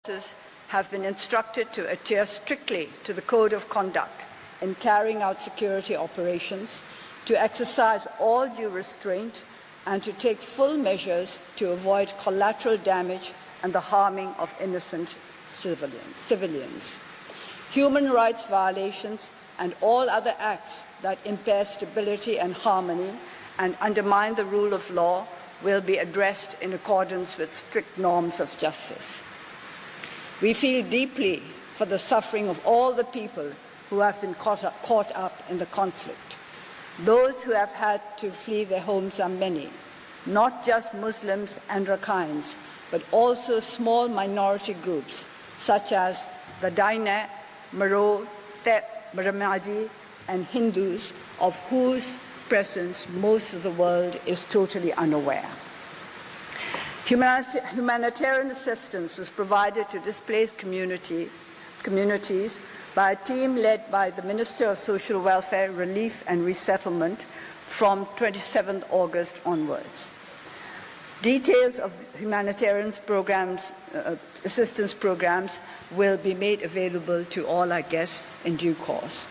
forces have been instructed to adhere strictly to the code of conduct in carrying out security operations, to exercise all due restraint, and to take full measures to avoid collateral damage and the harming of innocent civilians. Human rights violations and all other acts that impair stability and harmony and undermine the rule of law will be addressed in accordance with strict norms of justice. We feel deeply for the suffering of all the people who have been caught up in the conflict. Those who have had to flee their homes are many, not just Muslims and Rakhines, but also small minority groups such as the Daine, Maro, Tep, Maramaji, and Hindus, of whose presence most of the world is totally unaware. Humanitarian assistance was provided to displaced communities by a team led by the Minister of Social Welfare, Relief and Resettlement from 27 August onwards. Details of humanitarian programs, assistance programs will be made available to all our guests in due course.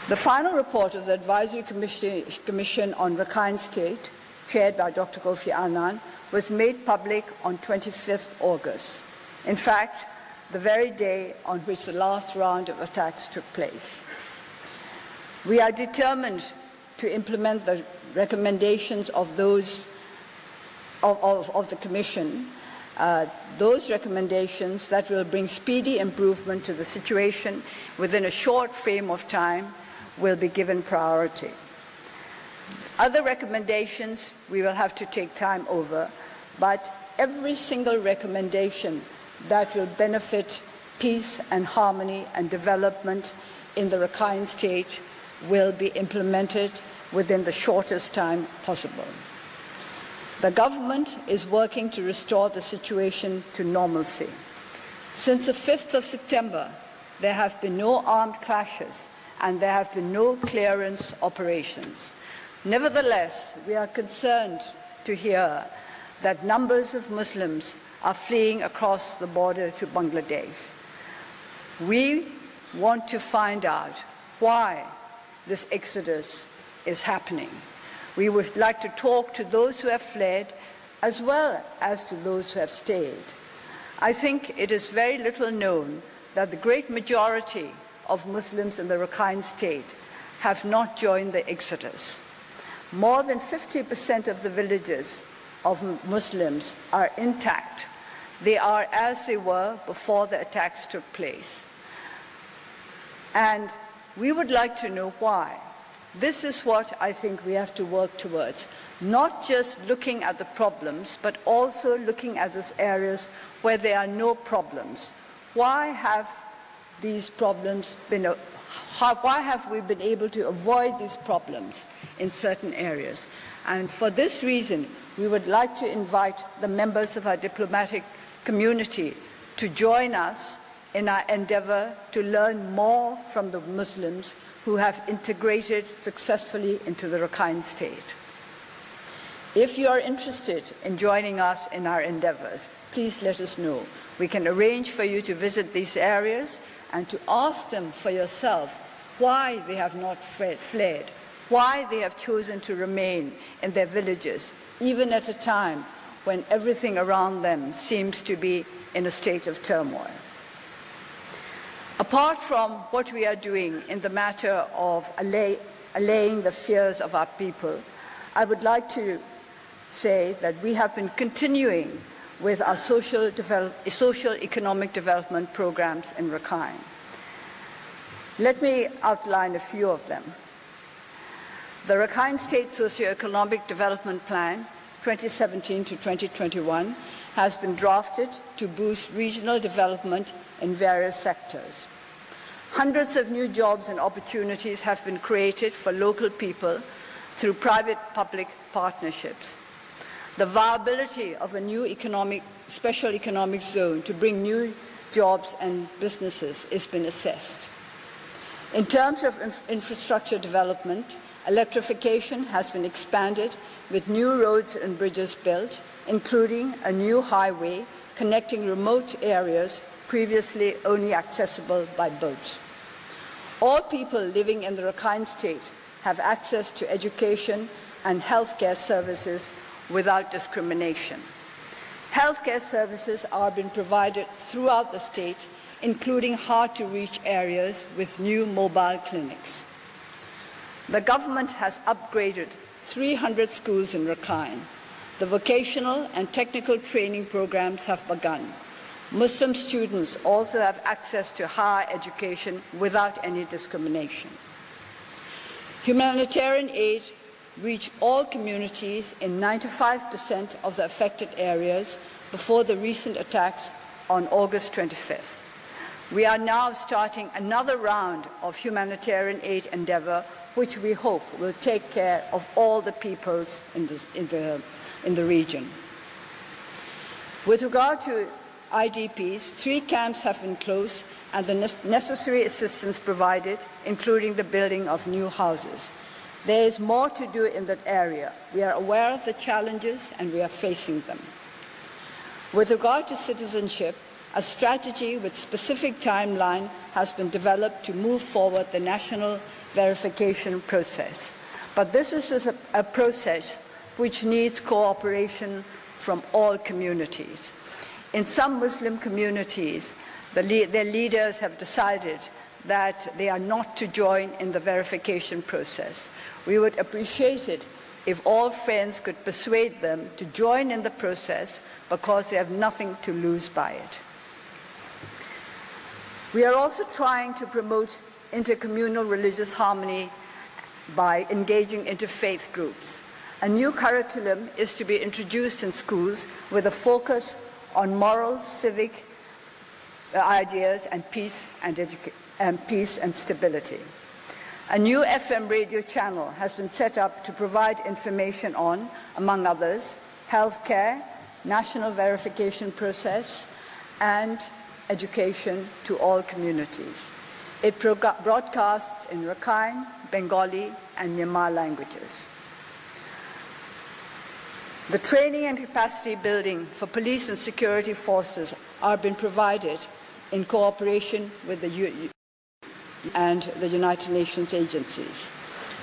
The final report of the Advisory Commission on Rakhine State, chaired by Dr. Kofi Annan, was made public on 25th August. In fact, the very day on which the last round of attacks took place. We are determined to implement the recommendations of those of the Commission, those recommendations that will bring speedy improvement to the situation within a short frame of time will be given priority. Other recommendations we will have to take time over, but every single recommendation that will benefit peace and harmony and development in the Rakhine State will be implemented within the shortest time possible. The government is working to restore the situation to normalcy. Since the 5th of September, there have been no armed clashes and there have been no clearance operations. Nevertheless, we are concerned to hear that numbers of Muslims are fleeing across the border to Bangladesh. We want to find out why this exodus is happening. We would like to talk to those who have fled as well as to those who have stayed. I think it is very little known that the great majority of Muslims in the Rakhine State have not joined the exodus. More than 50% of the villages of Muslims are intact. They are as they were before the attacks took place. And we would like to know why. This is what I think we have to work towards, not just looking at the problems, but also looking at those areas where there are no problems. Why have these problems been, why have we been able to avoid these problems in certain areas? And for this reason, we would like to invite the members of our diplomatic community to join us in our endeavor to learn more from the Muslims who have integrated successfully into the Rakhine State. If you are interested in joining us in our endeavors, please let us know. We can arrange for you to visit these areas and to ask them for yourself why they have not fled, why they have chosen to remain in their villages, even at a time when everything around them seems to be in a state of turmoil. Apart from what we are doing in the matter of allaying the fears of our people, I would like to say that we have been continuing with our socio-economic development programs in Rakhine. Let me outline a few of them. The Rakhine State Socio-Economic Development Plan 2017 to 2021 has been drafted to boost regional development in various sectors. Hundreds of new jobs and opportunities have been created for local people through private-public partnerships. The viability of a new special economic zone to bring new jobs and businesses has been assessed. In terms of infrastructure development, electrification has been expanded with new roads and bridges built, including a new highway connecting remote areas previously only accessible by boat. All people living in the Rakhine State have access to education and healthcare services without discrimination. Healthcare services are being provided throughout the state, including hard-to-reach areas with new mobile clinics. The government has upgraded 300 schools in Rakhine. The vocational and technical training programs have begun. Muslim students also have access to higher education without any discrimination. Humanitarian aid reached all communities in 95% of the affected areas before the recent attacks on August 25th. We are now starting another round of humanitarian aid endeavor, which we hope will take care of all the peoples in the region. With regard to IDPs, 3 camps have been closed and the necessary assistance provided, including the building of new houses. There is more to do in that area. We are aware of the challenges and we are facing them. With regard to citizenship, a strategy with specific timeline has been developed to move forward the national verification process. But this is a process which needs cooperation from all communities. In some Muslim communities, their leaders have decided that they are not to join in the verification process. We would appreciate it if all friends could persuade them to join in the process because they have nothing to lose by it. We are also trying to promote intercommunal religious harmony by engaging interfaith groups. A new curriculum is to be introduced in schools with a focus on moral, civic ideas and peace and stability. A new FM radio channel has been set up to provide information on, among others, healthcare, national verification process, and education to all communities. It broadcasts in Rakhine, Bengali, and Myanmar languages. The training and capacity building for police and security forces are being provided in cooperation with the UN and the United Nations agencies.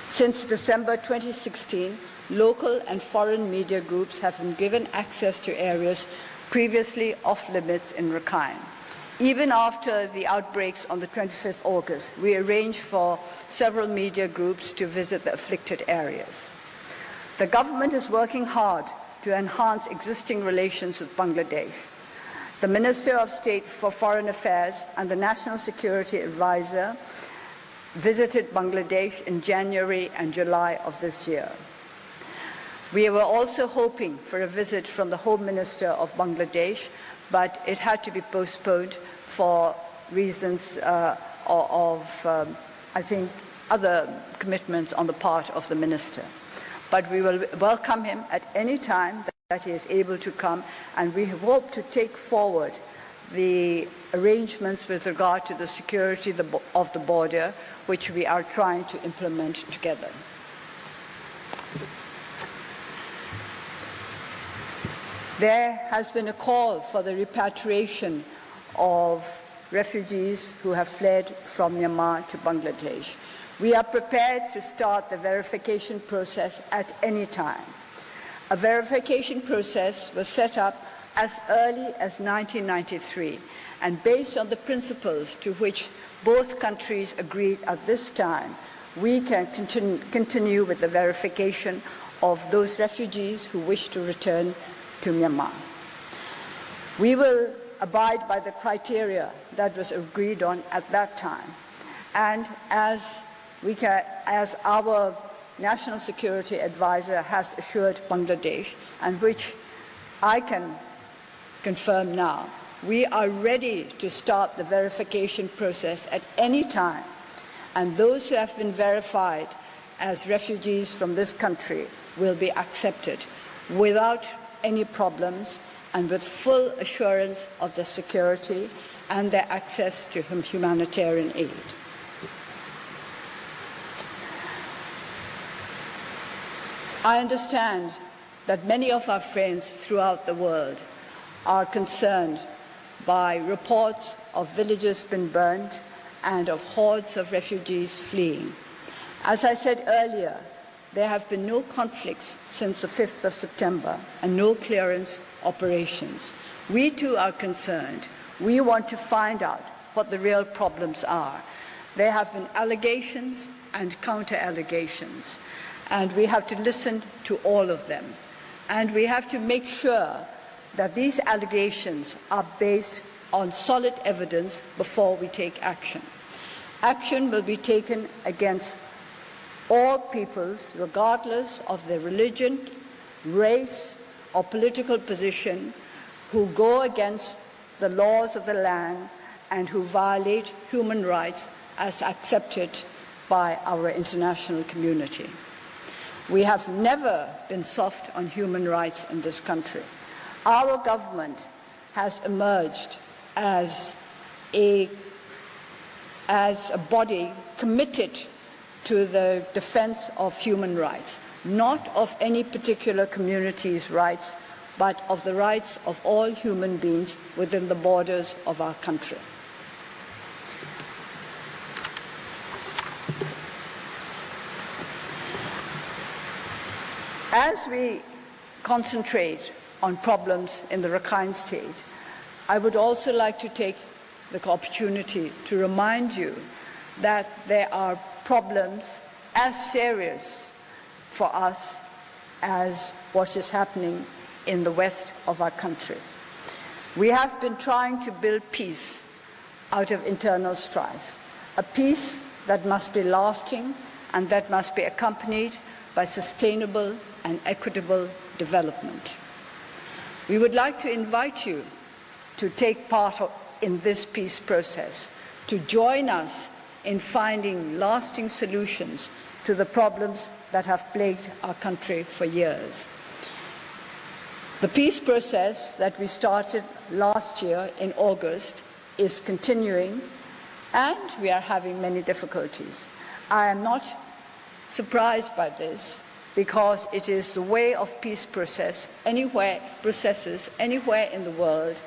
Since December 2016, local and foreign media groups have been given access to areas previously off limits in Rakhine. Even after the outbreaks on the 25th August, we arranged for several media groups to visit the afflicted areas. The government is working hard to enhance existing relations with Bangladesh. The Minister of State for Foreign Affairs and the National Security Advisor visited Bangladesh in January and July of this year. We were also hoping for a visit from the Home Minister of Bangladesh, but it had to be postponed for reasons I think, other commitments on the part of the Minister. But we will welcome him at any time that he is able to come, and we hope to take forward the arrangements with regard to the security of the border, which we are trying to implement together. There has been a call for the repatriation of refugees who have fled from Myanmar to Bangladesh. We are prepared to start the verification process at any time. A verification process was set up as early as 1993, and based on the principles to which both countries agreed at this time, we can continue with the verification of those refugees who wish to return to Myanmar. We will abide by the criteria that was agreed on at that time, and as our National Security Advisor has assured Bangladesh, and which I can confirm now, we are ready to start the verification process at any time, and those who have been verified as refugees from this country will be accepted without any problems and with full assurance of their security and their access to humanitarian aid. I understand that many of our friends throughout the world are concerned by reports of villages being burned and of hordes of refugees fleeing. As I said earlier, there have been no conflicts since the 5th of September and no clearance operations. We too are concerned. We want to find out what the real problems are. There have been allegations and counter-allegations, and we have to listen to all of them. And we have to make sure that these allegations are based on solid evidence before we take action. Action will be taken against all peoples, regardless of their religion, race, or political position, who go against the laws of the land and who violate human rights as accepted by our international community. We have never been soft on human rights in this country. Our government has emerged as a body committed to the defense of human rights, not of any particular community's rights, but of the rights of all human beings within the borders of our country. As we concentrate on problems in the Rakhine state, I would also like to take the opportunity to remind you that there are problems as serious for us as what is happening in the west of our country. We have been trying to build peace out of internal strife, a peace that must be lasting and that must be accompanied by sustainable and equitable development. We would like to invite you to take part in this peace process, to join us in finding lasting solutions to the problems that have plagued our country for years. The peace process that we started last year in August is continuing, and we are having many difficulties. I am not surprised by this, because it is the way of peace processes anywhere in the world,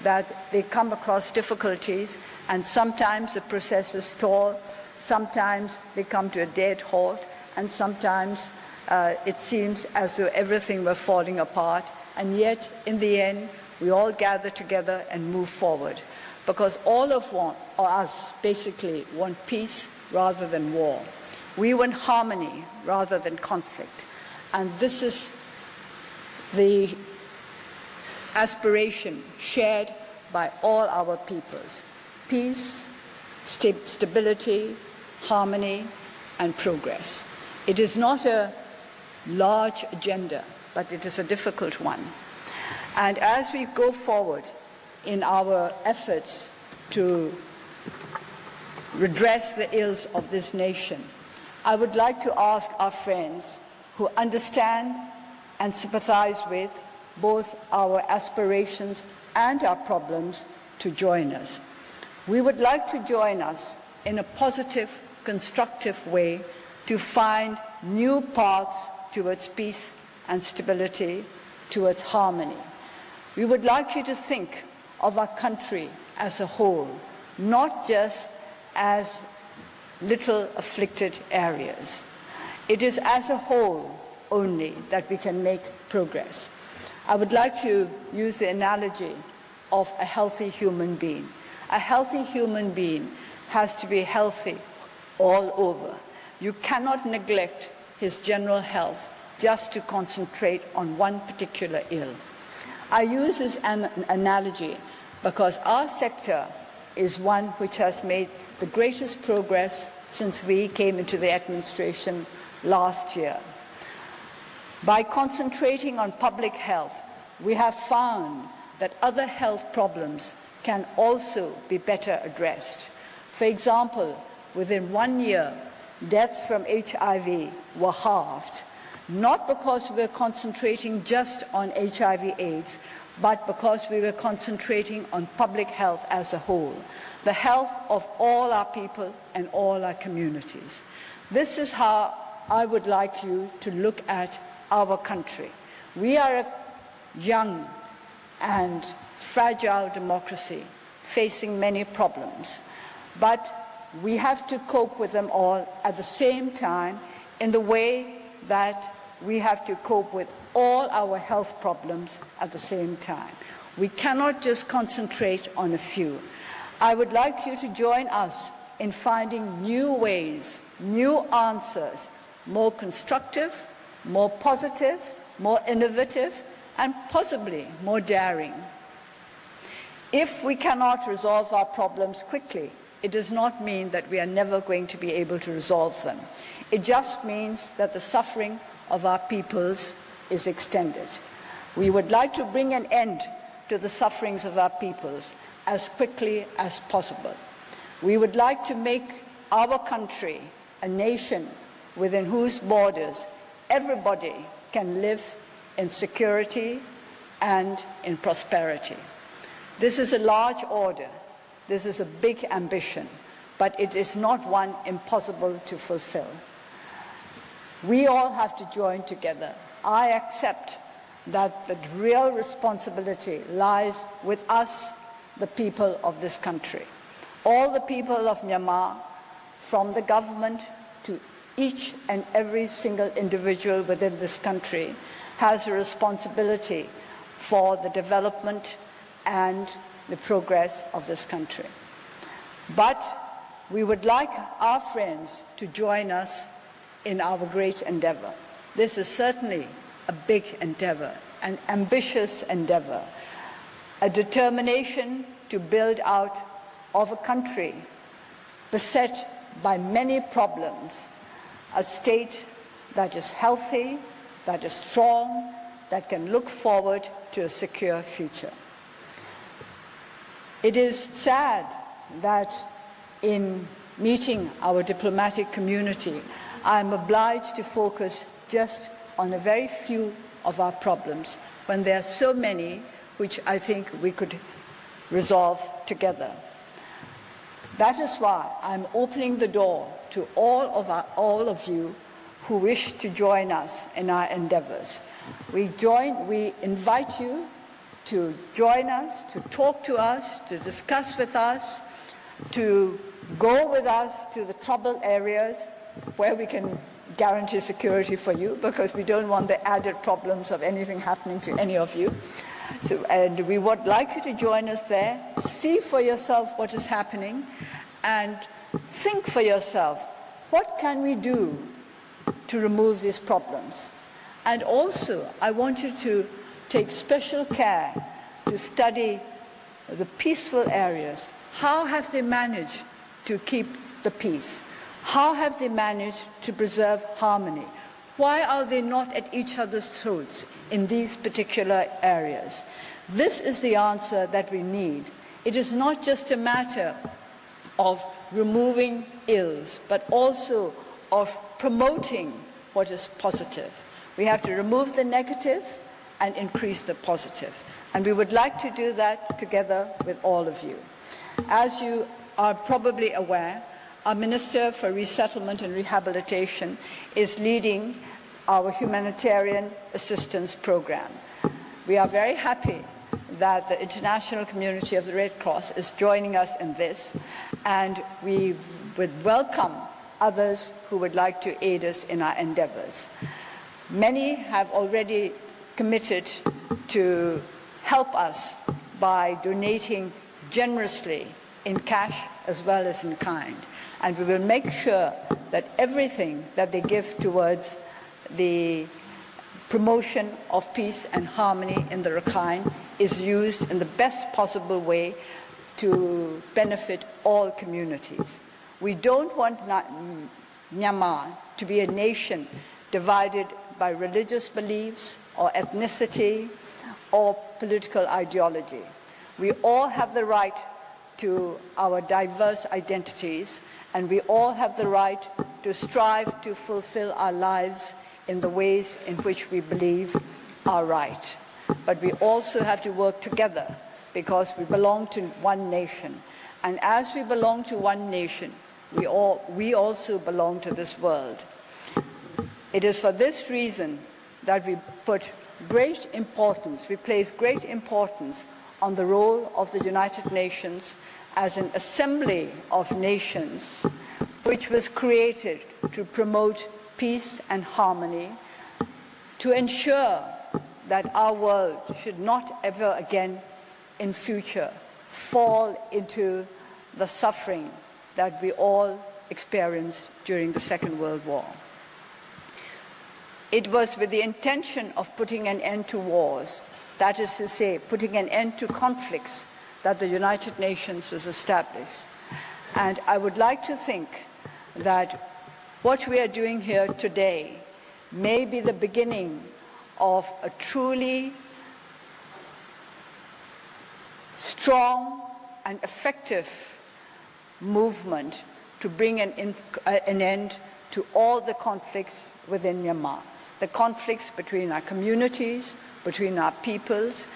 that they come across difficulties, and sometimes the processes stall, sometimes they come to a dead halt, and sometimes it seems as though everything were falling apart, and yet in the end we all gather together and move forward, because all of us basically want peace rather than war. We want harmony rather than conflict, and this is the aspiration shared by all our peoples: peace, stability, harmony, and progress. It is not a large agenda, but it is a difficult one. And as we go forward in our efforts to redress the ills of this nation, I would like to ask our friends who understand and sympathize with both our aspirations and our problems to join us. We would like to join us in a positive, constructive way to find new paths towards peace and stability, towards harmony. We would like you to think of our country as a whole, not just as little afflicted areas. It is as a whole only that we can make progress. I would like to use the analogy of a healthy human being. A healthy human being has to be healthy all over. You cannot neglect his general health just to concentrate on one particular ill. I use this analogy because our sector is one which has made the greatest progress since we came into the administration last year. By concentrating on public health, we have found that other health problems can also be better addressed. For example, within 1 year, deaths from HIV were halved, not because we were concentrating just on HIV/AIDS, but because we were concentrating on public health as a whole, the health of all our people and all our communities. This is how I would like you to look at our country. We are a young and fragile democracy facing many problems, but we have to cope with them all at the same time in the way that we have to cope with all our health problems at the same time. We cannot just concentrate on a few. I would like you to join us in finding new ways, new answers, more constructive, more positive, more innovative, and possibly more daring. If we cannot resolve our problems quickly, it does not mean that we are never going to be able to resolve them. It just means that the suffering of our peoples is extended. We would like to bring an end to the sufferings of our peoples as quickly as possible. We would like to make our country a nation within whose borders everybody can live in security and in prosperity. This is a large order. This is a big ambition, but it is not one impossible to fulfill. We all have to join together. I accept that the real responsibility lies with us, the people of this country. All the people of Myanmar, from the government to each and every single individual within this country, has a responsibility for the development and the progress of this country. But we would like our friends to join us in our great endeavor. This is certainly a big endeavor, an ambitious endeavor, a determination to build out of a country beset by many problems, a state that is healthy, that is strong, that can look forward to a secure future. It is sad that in meeting our diplomatic community, I am obliged to focus just on a very few of our problems when there are so many which I think we could resolve together. That is why I'm opening the door to all of you who wish to join us in our endeavors. We invite you to join us, to talk to us, to discuss with us, to go with us to the troubled areas where we can guarantee security for you, because we don't want the added problems of anything happening to any of you. And we would like you to join us there, see for yourself what is happening, and think for yourself, what can we do to remove these problems? And also, I want you to take special care to study the peaceful areas. How have they managed to keep the peace? How have they managed to preserve harmony? Why are they not at each other's throats in these particular areas? This is the answer that we need. It is not just a matter of removing ills, but also of promoting what is positive. We have to remove the negative and increase the positive. And we would like to do that together with all of you. As you are probably aware, our Minister for Resettlement and Rehabilitation is leading our humanitarian assistance program. We are very happy that the international community of the Red Cross is joining us in this, and we would welcome others who would like to aid us in our endeavors. Many have already committed to help us by donating generously in cash as well as in kind. And we will make sure that everything that they give towards the promotion of peace and harmony in the Rakhine is used in the best possible way to benefit all communities. We don't want Myanmar to be a nation divided by religious beliefs or ethnicity or political ideology. We all have the right to our diverse identities, and we all have the right to strive to fulfill our lives in the ways in which we believe are right. But we also have to work together because we belong to one nation. And as we belong to one nation, we also belong to this world. It is for this reason that we put great importance, we place great importance on the role of the United Nations as an assembly of nations which was created to promote peace and harmony, to ensure that our world should not ever again in future fall into the suffering that we all experienced during the Second World War. It was with the intention of putting an end to wars, that is to say, putting an end to conflicts, that the United Nations was established. And I would like to think that what we are doing here today may be the beginning of a truly strong and effective movement to bring an end to all the conflicts within Myanmar, the conflicts between our communities, between our peoples,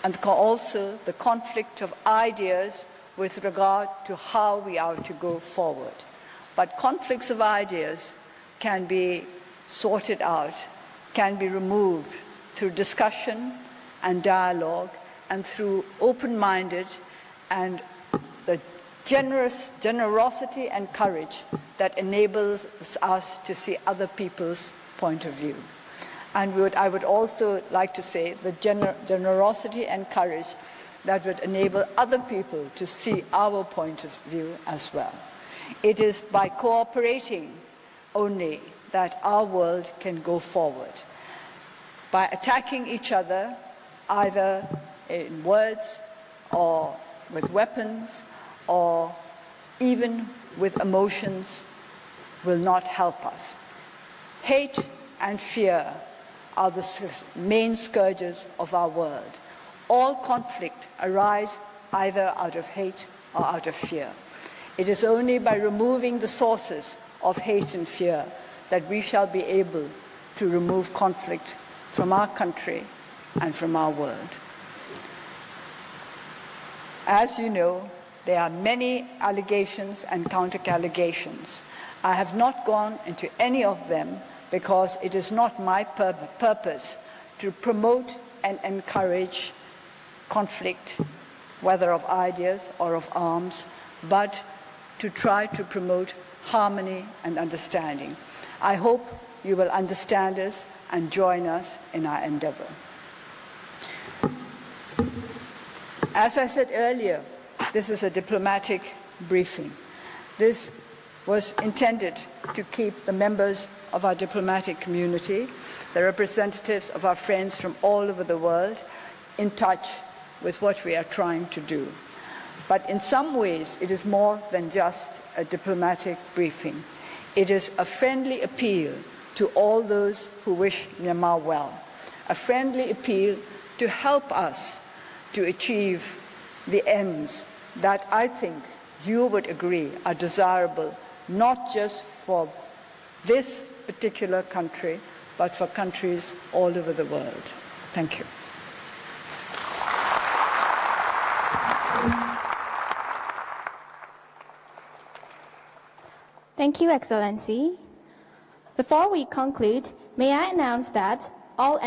and also the conflict of ideas with regard to how we are to go forward. But conflicts of ideas can be sorted out, can be removed through discussion and dialogue and through open-minded and the generosity and courage that enables us to see other people's point of view. And I would also like to say the generosity and courage that would enable other people to see our point of view as well. It is by cooperating only that our world can go forward. By attacking each other, either in words or with weapons or even with emotions, will not help us. Hate and fear are the main scourges of our world. All conflict arise either out of hate or out of fear. It is only by removing the sources of hate and fear that we shall be able to remove conflict from our country and from our world. As you know, there are many allegations and counter-allegations. I have not gone into any of them because it is not my purpose to promote and encourage conflict, whether of ideas or of arms, but to try to promote harmony and understanding. I hope you will understand us and join us in our endeavor. As I said earlier, this is a diplomatic briefing. This was intended to keep the members of our diplomatic community, the representatives of our friends from all over the world, in touch with what we are trying to do. But in some ways, it is more than just a diplomatic briefing. It is a friendly appeal to all those who wish Myanmar well, a friendly appeal to help us to achieve the ends that I think you would agree are desirable, not just for this particular country, but for countries all over the world. Thank you. Thank you, Excellency. Before we conclude, may I announce that all